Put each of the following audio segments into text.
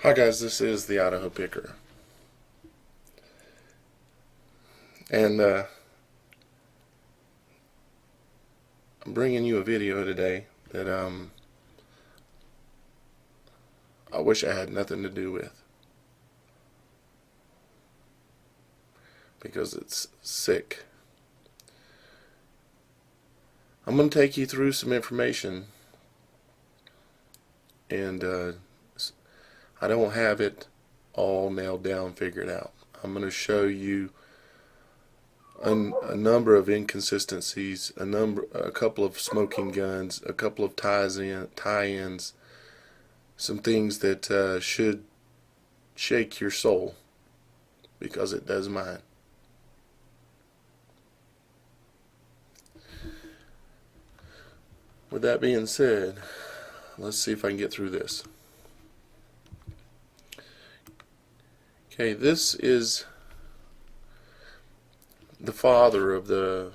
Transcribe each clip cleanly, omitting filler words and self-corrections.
Hi guys, this is the Idaho Picker, and I'm bringing you a video today that I wish I had nothing to do with, because it's sick. I'm going to take you through some information, and I don't have it all nailed down, figured out. I'm going to show you a number of inconsistencies, a couple of smoking guns, a couple of tie-ins, some things that should shake your soul, because it does mine. With that being said, let's see if I can get through this. Okay, this is the father of the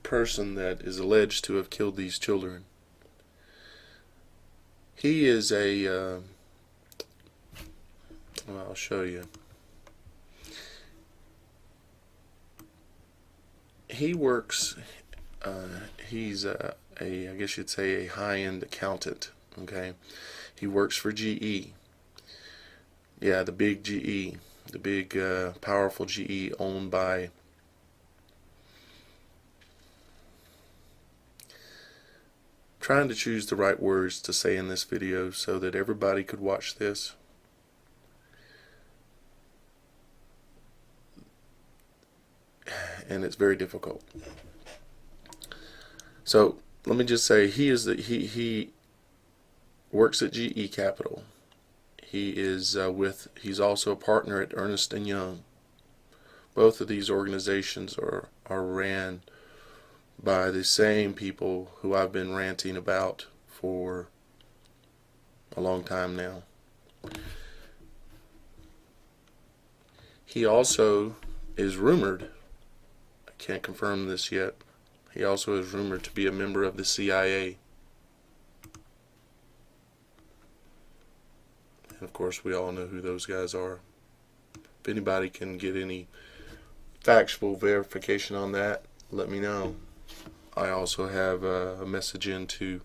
person that is alleged to have killed these children. He is well, I'll show you. He works, he's I guess you'd say a high-end accountant, okay? He works for GE. Yeah, the big GE. The big, powerful GE owned by trying to choose the right words to say in this video so that everybody could watch this. And it's very difficult. So let me just say, he works at GE Capital. He is he's also a partner at Ernst & Young. Both of these organizations are ran by the same people who I've been ranting about for a long time now. He also is rumored, I can't confirm this yet, he also is rumored to be a member of the CIA. And of course, we all know who those guys are. If anybody can get any factual verification on that, let me know. I also have a message into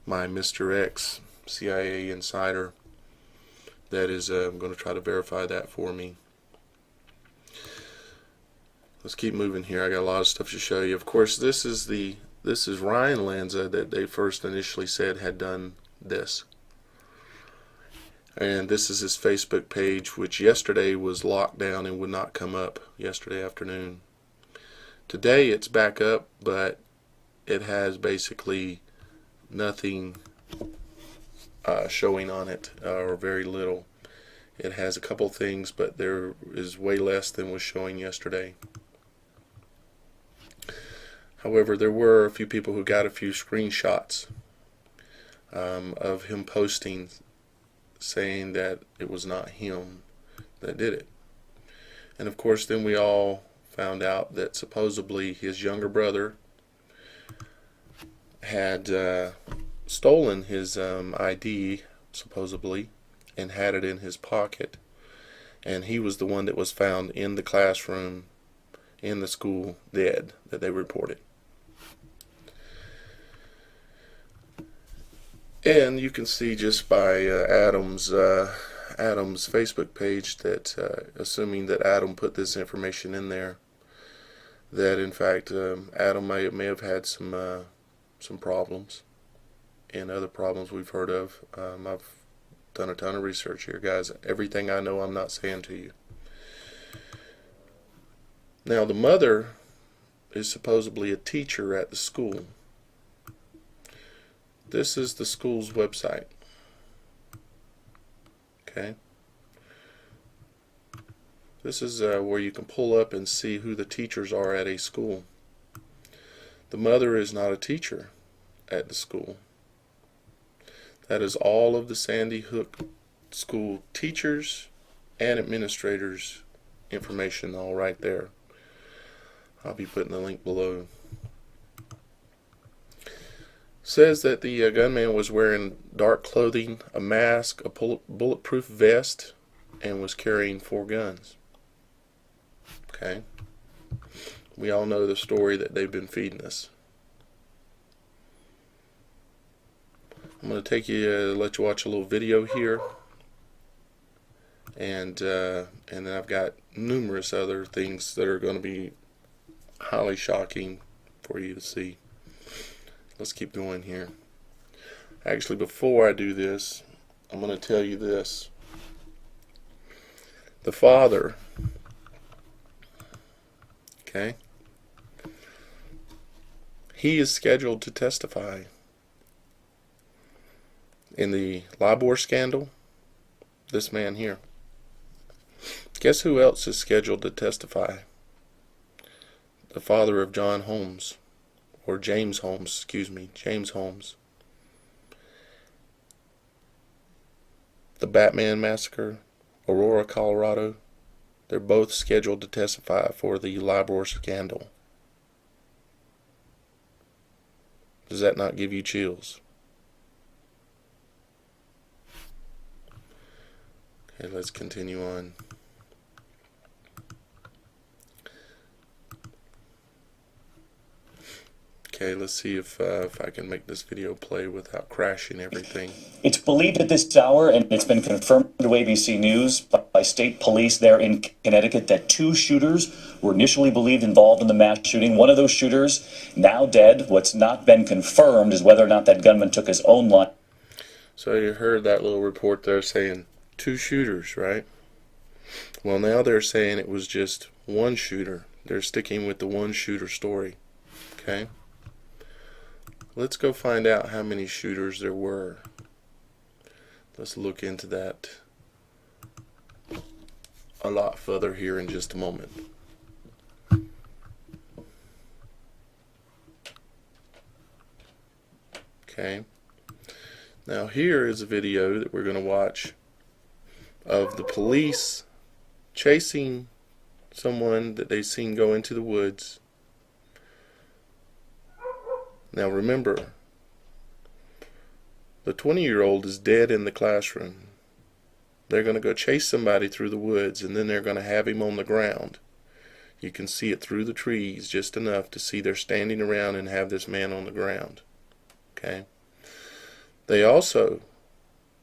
my Mr. X CIA insider that is going to try to verify that for me. Let's keep moving here. I got a lot of stuff to show you. Of course, this is Ryan Lanza that they first initially said had done this. And this is his Facebook page, which yesterday was locked down and would not come up yesterday afternoon. Today it's back up, but it has basically nothing showing on it, or very little. It has a couple things, but there is way less than was showing yesterday. However, there were a few people who got a few screenshots of him posting, saying that it was not him that did it. And of course, then we all found out that supposedly his younger brother had stolen his ID, supposedly, and had it in his pocket. And he was the one that was found in the classroom in the school dead, that they reported. And you can see just by Adam's Facebook page that, assuming that Adam put this information in there, that in fact Adam may have had some problems, and other problems we've heard of. I've done a ton of research here, guys. Everything I know, I'm not saying to you. Now, the mother is supposedly a teacher at the school. This is the school's website. Okay. This is where you can pull up and see who the teachers are at a school. The mother is not a teacher at the school. That is all of the Sandy Hook school teachers and administrators information all right there. I'll be putting the link below. Says that the gunman was wearing dark clothing, a mask, a bulletproof vest, and was carrying 4 guns. Okay. We all know the story that they've been feeding us. I'm going to take you, let you watch a little video here, and then I've got numerous other things that are going to be highly shocking for you to see. Let's keep going here. Actually, before I do this, I'm going to tell you this. The father, okay, he is scheduled to testify in the LIBOR scandal. This man here. Guess who else is scheduled to testify? The father of John Holmes, or James Holmes, excuse me, James Holmes. The Batman Massacre, Aurora, Colorado. They're both scheduled to testify for the LIBOR scandal. Does that not give you chills? Okay, let's continue on. Okay, let's see if I can make this video play without crashing everything. It's believed at this hour, and it's been confirmed to ABC News by state police there in Connecticut, that 2 shooters were initially believed involved in the mass shooting. One of those shooters now dead. What's not been confirmed is whether or not that gunman took his own life. So you heard that little report there saying 2 shooters, right? Well, now they're saying it was just 1 shooter. They're sticking with the 1 shooter story. Okay? Let's go find out how many shooters there were. Let's look into that a lot further here in just a moment. Okay. Now here is a video that we're going to watch of the police chasing someone that they've seen go into the woods. Now remember, the 20-year-old is dead in the classroom. They're going to go chase somebody through the woods, and then they're going to have him on the ground. You can see it through the trees just enough to see they're standing around and have this man on the ground. Okay. They also,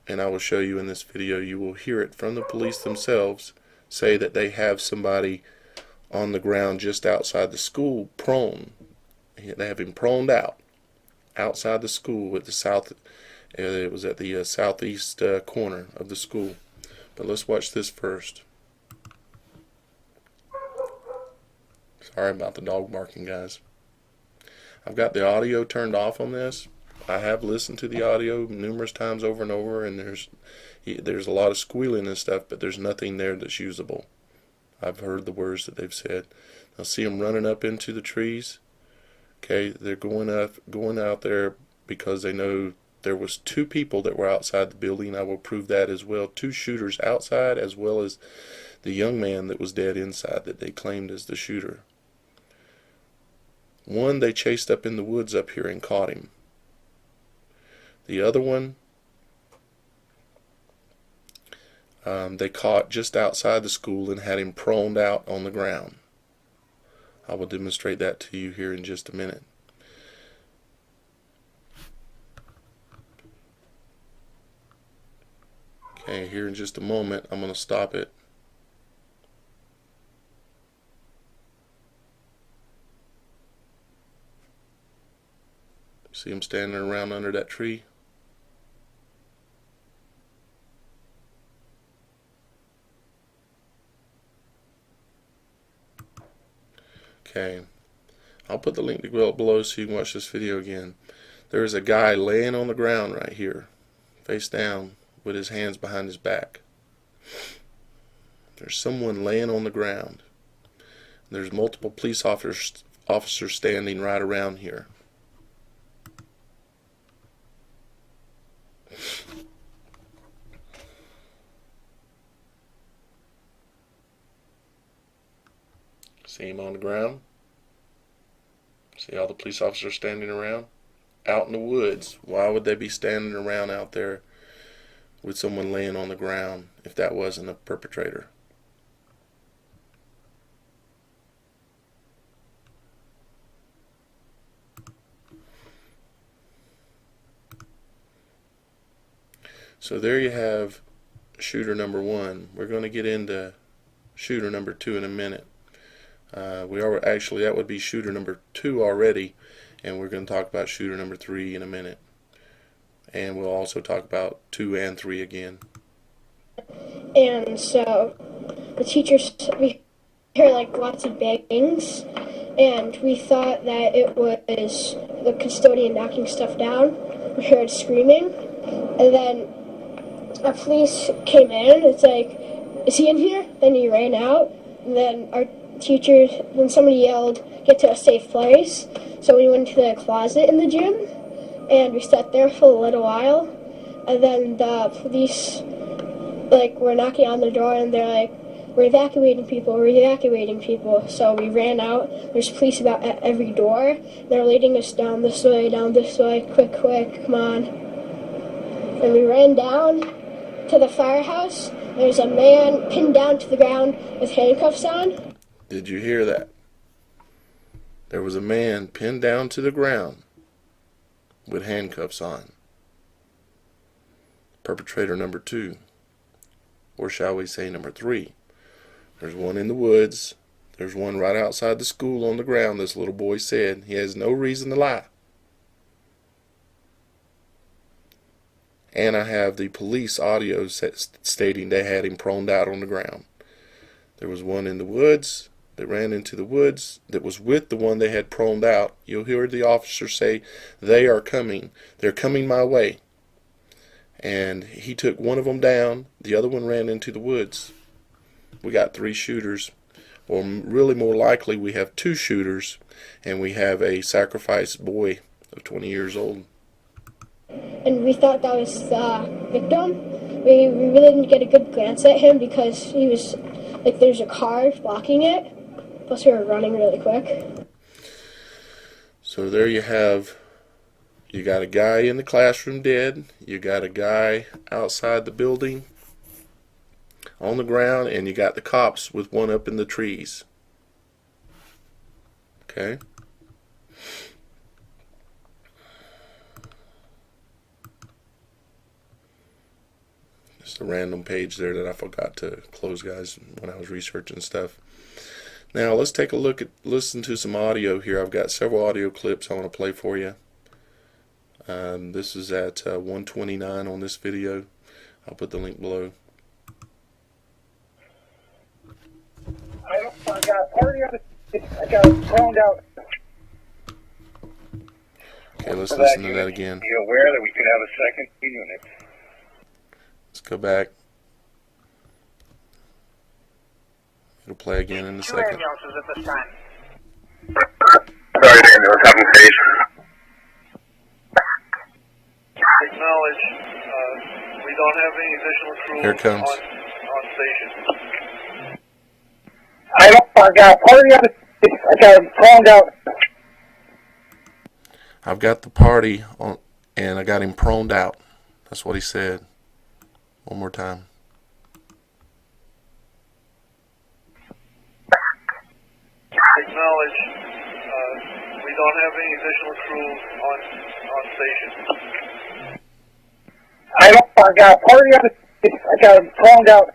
and I will show you in this video, you will hear it from the police themselves, say that they have somebody on the ground just outside the school, prone. They have him proned out outside the school at the south. It was at the southeast corner of the school. But let's watch this first. Sorry about the dog barking, guys. I've got the audio turned off on this. I have listened to the audio numerous times over and over, and there's a lot of squealing and stuff, but there's nothing there that's usable. I've heard the words that they've said. I'll see them running up into the trees. Okay, they're going out there because they know there was 2 people that were outside the building. I will prove that as well. 2 shooters outside, as well as the young man that was dead inside that they claimed as the shooter. One they chased up in the woods up here and caught him. The other one they caught just outside the school and had him proned out on the ground. I will demonstrate that to you here in just a minute. Okay, here in just a moment, I'm going to stop it. See him standing around under that tree? Okay, I'll put the link below so you can watch this video again. There is a guy laying on the ground right here, face down, with his hands behind his back. There's someone laying on the ground. There's multiple police officers standing right around here. See him on the ground? See all the police officers standing around? out in the woods. Why would they be standing around out there with someone laying on the ground if that wasn't a perpetrator? So there you have shooter number one. We're going to get into shooter number two in a minute. That would be shooter number two already, and we're going to talk about shooter number three in a minute. And we'll also talk about 2 and 3 again. And so the teachers, we heard like lots of bangs, and we thought that it was the custodian knocking stuff down. We heard screaming, and then a police came in. It's like, is he in here? Then he ran out, and then then somebody yelled, get to a safe place. So we went to the closet in the gym, and we sat there for a little while, and then the police were knocking on the door, and they're like, we're evacuating people. So we ran out. There's police about at every door. They're leading us down this way, quick, come on. And we ran down to the firehouse. There's a man pinned down to the ground with handcuffs on. Did you hear that? There was a man pinned down to the ground with handcuffs on. Perpetrator number 2. Or shall we say number 3. There's one in the woods. There's one right outside the school on the ground, this little boy said. He has no reason to lie. And I have the police audio stating they had him proned out on the ground. There was one in the woods that ran into the woods that was with the one they had proned out. You'll hear the officer say, they are coming. They're coming my way. And he took one of them down. The other one ran into the woods. We got 3 shooters. Or really more likely we have 2 shooters. And we have a sacrificed boy of 20 years old. And we thought that was the victim. We really didn't get a good glance at him because he was, there's a car blocking it. Plus we were running really quick. So there you have, you got a guy in the classroom dead, you got a guy outside the building on the ground, and you got the cops with one up in the trees. Okay? Just a random page there that I forgot to close, guys, when I was researching stuff. Now let's take a listen to some audio here. I've got several audio clips I want to play for you. This is at 129 on this video. I'll put the link below. I got thrown out. Okay, let's listen to that again. Be aware that we could have a second unit. Let's go back. It'll play again in a second. 2 ambulances at this time. Sorry, Daniel, what's happening, please? Acknowledge. We don't have any additional crew Here it comes. on station. I got party out. I got thrown out. I've got the party on, and I got him proned out. That's what he said. One more time. Acknowledge. We don't have any additional crew on station. I got party out. I got thrown out.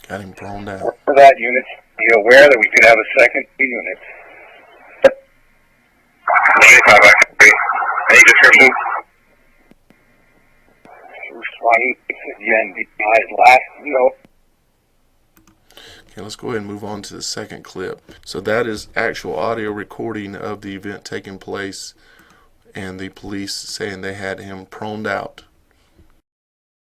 Got him proned out. For that unit, be aware that we could have a second unit. Any description? Responding again, last note. Okay, let's go ahead and move on to the second clip. So that is actual audio recording of the event taking place and the police saying they had him proned out